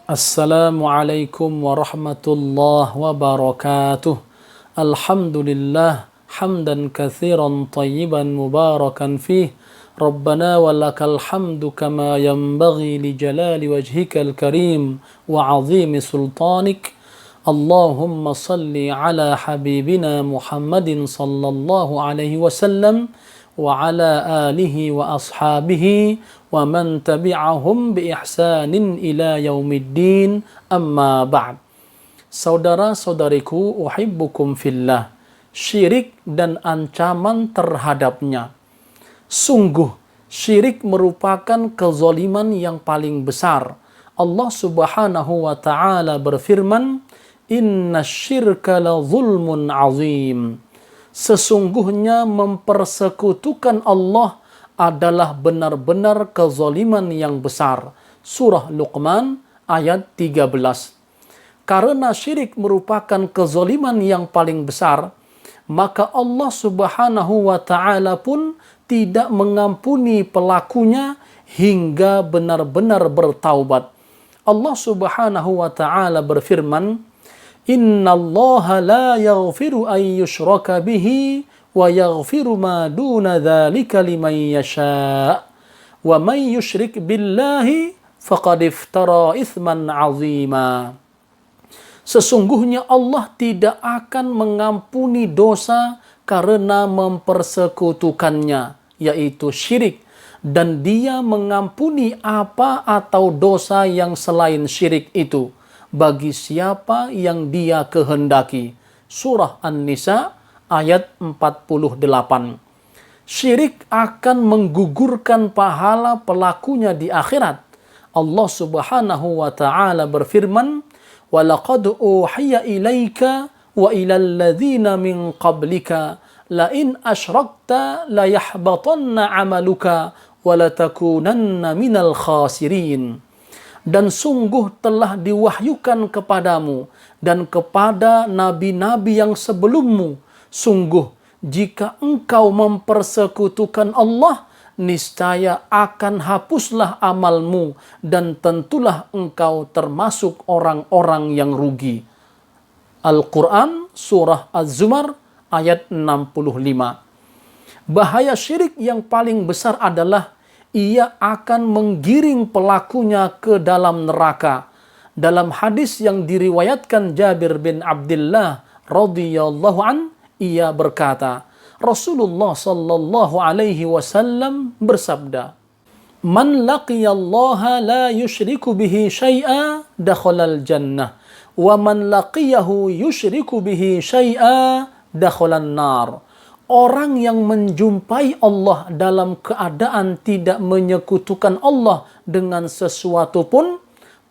Assalamualaikum warahmatullahi wabarakatuh. Alhamdulillah hamdan katsiran tayyiban mubarakan fih. Rabbana walakal hamdu kama yanbaghi li jalali wajhikal karim wa 'azimi sultanik. Allahumma salli ala habibina Muhammadin sallallahu alaihi wasallam wa ala alihi wa ashabihi wa man tabi'ahum bi ihsanin ila yaumiddin, amma ba'd. Saudara-saudariku, uhibbukum fillah. Syirik dan ancaman terhadapnya. Sungguh, syirik merupakan kezaliman yang paling besar. Allah Subhanahu wa ta'ala berfirman, "Inna syirka la zulmun azim." Sesungguhnya mempersekutukan Allah adalah benar-benar kezaliman yang besar. Surah Luqman ayat 13. Karena syirik merupakan kezaliman yang paling besar, maka Allah Subhanahu wa ta'ala pun tidak mengampuni pelakunya hingga benar-benar bertaubat. Allah Subhanahu wa ta'ala berfirman, "Inna allaha la yaghfiru an yushraka bihi wa yaghfiru ma duna dzalika liman yasha' wa man yusyrik billahi faqad iftara itsman 'azima." Sesungguhnya Allah tidak akan mengampuni dosa karena mempersekutukannya, yaitu syirik, dan Dia mengampuni apa atau dosa yang selain syirik itu bagi siapa yang Dia kehendaki. Surah An-Nisa ayat 48. Syirik akan menggugurkan pahala pelakunya di akhirat. Allah Subhanahu wa ta'ala berfirman, "Walaqad uhiya ilaika wa ilal ladzina min qablika la in asyrakta la yahbatanna 'amaluka wa la takunanna minal khasirin." Dan sungguh telah diwahyukan kepadamu dan kepada nabi-nabi yang sebelummu, sungguh jika engkau mempersekutukan Allah, niscaya akan hapuslah amalmu dan tentulah engkau termasuk orang-orang yang rugi. Al-Quran Surah Az-Zumar ayat 65. Bahaya syirik yang paling besar adalah ia akan menggiring pelakunya ke dalam neraka. Dalam hadis yang diriwayatkan Jabir bin Abdullah radhiyallahu an, ia berkata, Rasulullah sallallahu alaihi wasallam bersabda, "Man laqiyallaha la yusyriku bihi syai'a dakhalal jannah, wa man laqiyahu yusyriku bihi syai'a dakhalan nar." Orang yang menjumpai Allah dalam keadaan tidak menyekutukan Allah dengan sesuatu pun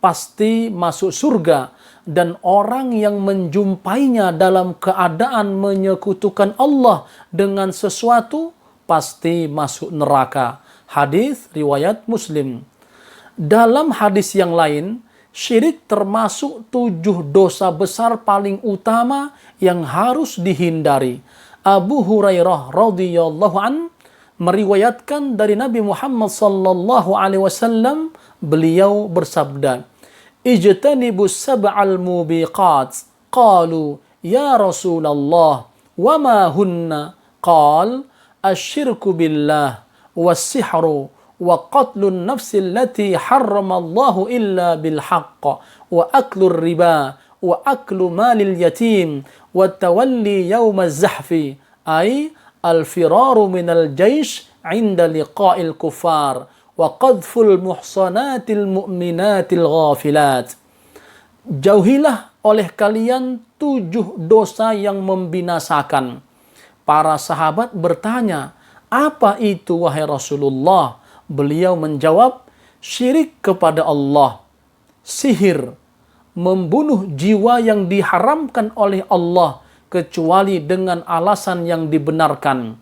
pasti masuk surga, dan orang yang menjumpainya dalam keadaan menyekutukan Allah dengan sesuatu pasti masuk neraka. Hadis riwayat Muslim. Dalam hadis yang lain, syirik termasuk 7 dosa besar paling utama yang harus dihindari. Abu Hurairah radhiyallahu an meriwayatkan dari Nabi Muhammad sallallahu alaihi wasallam, beliau bersabda, "Ijtanibus sab'al mubiqat." Qalu, "Ya Rasulullah, wa ma hunna?" Qal, "Asyirku billah, was-sihru, wa qatlun nafsi allati harramallahu illa bil haqq, wa aklur riba, wa aklu malil yatim, wa tawalli yawmaz zahfi." Ay al-firaru minal jaish 'inda liqa'il kuffar, wa qadful muhsanatil mu'minatil ghafilat. Jauhilah oleh kalian 7 dosa yang membinasakan. Para sahabat bertanya, "Apa itu wahai Rasulullah?" Beliau menjawab, syirik kepada Allah, sihir, membunuh jiwa yang diharamkan oleh Allah kecuali dengan alasan yang dibenarkan,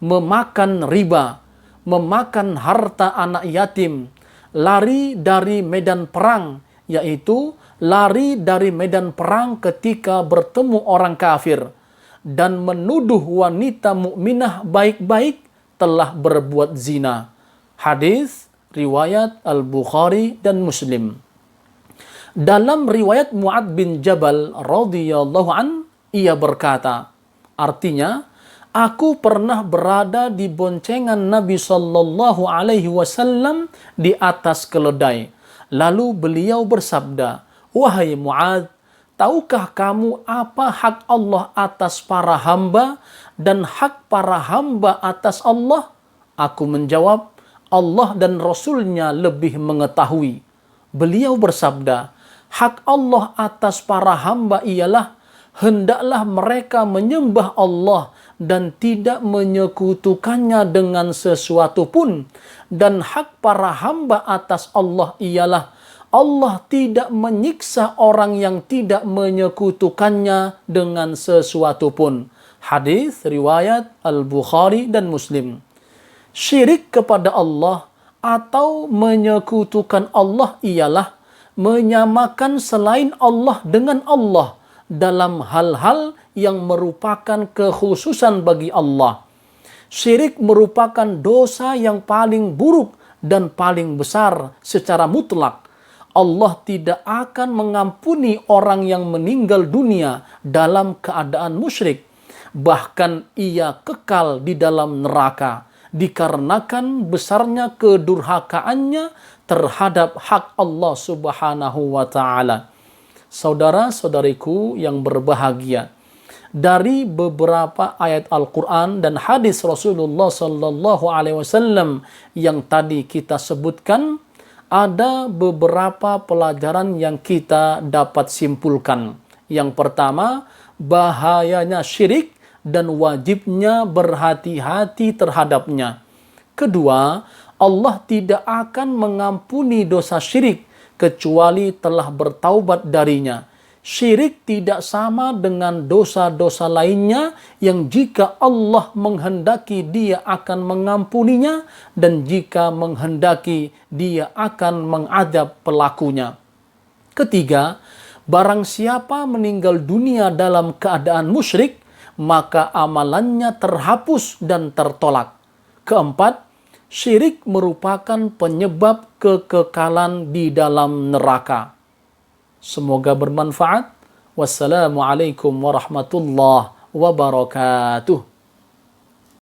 memakan riba, memakan harta anak yatim, lari dari medan perang, yaitu lari dari medan perang ketika bertemu orang kafir, dan menuduh wanita mukminah baik-baik telah berbuat zina. Hadis riwayat Al-Bukhari dan Muslim. Dalam riwayat Mu'adz bin Jabal radhiyallahu an, ia berkata, artinya, aku pernah berada di boncengan Nabi sallallahu alaihi wasallam di atas keledai. Lalu beliau bersabda, "Wahai Mu'adz, tahukah kamu apa hak Allah atas para hamba dan hak para hamba atas Allah?" Aku menjawab, Allah dan Rasulnya lebih mengetahui. Beliau bersabda, hak Allah atas para hamba ialah hendaklah mereka menyembah Allah dan tidak menyekutukannya dengan sesuatu pun. Dan hak para hamba atas Allah ialah Allah tidak menyiksa orang yang tidak menyekutukannya dengan sesuatu pun. Hadis riwayat Al-Bukhari dan Muslim. Syirik kepada Allah atau menyekutukan Allah ialah menyamakan selain Allah dengan Allah dalam hal-hal yang merupakan kekhususan bagi Allah. Syirik merupakan dosa yang paling buruk dan paling besar secara mutlak. Allah tidak akan mengampuni orang yang meninggal dunia dalam keadaan musyrik. Bahkan ia kekal di dalam neraka dikarenakan besarnya kedurhakaannya terhadap hak Allah Subhanahu wa taala. Saudara-saudariku yang berbahagia, dari beberapa ayat Al-Quran dan hadis Rasulullah Sallallahu Alaihi Wasallam yang tadi kita sebutkan, ada beberapa pelajaran yang kita dapat simpulkan. Yang pertama, bahayanya syirik dan wajibnya berhati-hati terhadapnya. Kedua, Allah tidak akan mengampuni dosa syirik kecuali telah bertaubat darinya. Syirik tidak sama dengan dosa-dosa lainnya yang jika Allah menghendaki dia akan mengampuninya dan jika menghendaki dia akan mengadab pelakunya. Ketiga, barang siapa meninggal dunia dalam keadaan musyrik, maka amalannya terhapus dan tertolak. Keempat, syirik merupakan penyebab kekekalan di dalam neraka. Semoga bermanfaat. Wassalamualaikum warahmatullahi wabarakatuh.